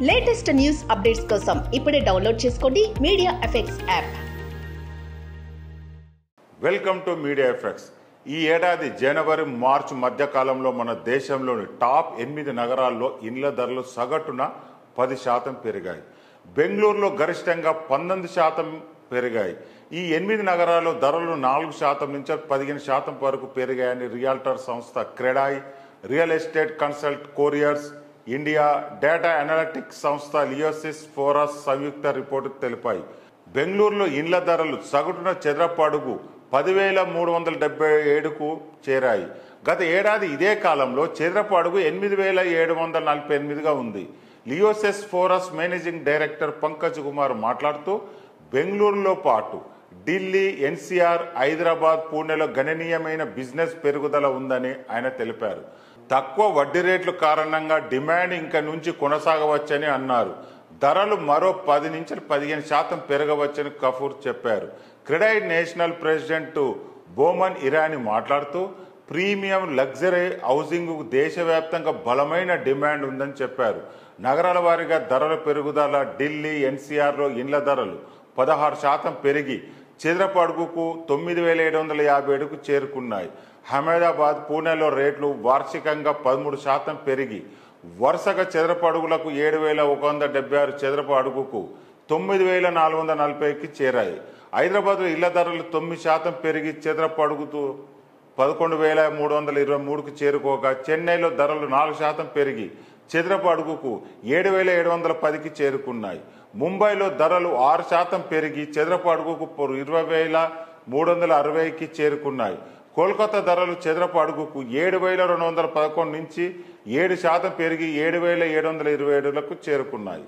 Latest news updates కోసం ఇప్పుడే download చేసుకోండి media effects app. Welcome to media effects. ఈ ఏడాది జనవరి మార్చి మధ్య కాలంలో మన దేశంలోని టాప్ 8 నగరాల్లో ఇండ్ల ధరలు సగటున 10% పెరిగాయి. బెంగళూరులో గరిష్టంగా 19% పెరిగాయి. ఈ 8 నగరాల్లో ధరలు 4% నుంచి 15% వరకు పెరిగాయని రియాల్టర్ సంస్థ CREDAI, real estate consult couriers India, data analytics సంస్థ లియోసిస్ ఫోరస్ సంయుక్త రిపోర్టు తెలిపాయి. బెంగళూరులో ఇండ్ల ధరలు సగటున చదరపు అడుగు 10,377కు చేరాయి. గత ఏడాది ఇదే కాలంలో చదరపు అడుగు 8,748గా ఉంది. లియోసిస్ ఫోరస్ మేనేజింగ్ డైరెక్టర్ పంకజ్ కుమార్ మాట్లాడుతూ, బెంగళూరులో పాటు ఢిల్లీ, ఎన్సీఆర్, హైదరాబాద్, పూణేలో గణనీయమైన బిజినెస్ పెరుగుదల ఉందని ఆయన తెలిపారు. తక్కువ వడ్డీ రేట్ల కారణంగా డిమాండ్ ఇంక నుంచి కొనసాగవచ్చని అన్నారు. ధరలు మరో 10 నుంచి 15% పెరగవచ్చని కపూర్ చెప్పారు. క్రెడాయ్ నేషనల్ ప్రెసిడెంట్ బోమన్ ఇరానీ మాట్లాడుతూ, ప్రీమియం లగ్జరీ హౌసింగ్ దేశవ్యాప్తంగా బలమైన డిమాండ్ ఉందని చెప్పారు. నగరాల వారీగా ధరల పెరుగుదల ఢిల్లీ, ఎన్సీఆర్లో ఇండ్ల ధరలు 16% పెరిగి చదరపు అడుగుకు 9,757కు చేరుకున్నాయి. అహ్మదాబాద్, పూణేలో రేట్లు వార్షికంగా 13% పెరిగి వరుసగా చదరపు అడుగులకు 7,176 చదరపు అడుగుకు 9,440కి చేరాయి. హైదరాబాద్లో ఇళ్ల ధరలు 9% పెరిగి చదరపు అడుగుతూ 11,323కు చేరుకోగా, చెన్నైలో ధరలు 4% పెరిగి చదరపు అడుగుకు 7,710కి చేరుకున్నాయి. ముంబైలో ధరలు 6% పెరిగి చదరపు అడుగుకు 20,360కి చేరుకున్నాయి. కోల్కతా ధరలు చదరపు అడుగుకు 7,211 నుంచి 7% పెరిగి 7,727లకు చేరుకున్నాయి.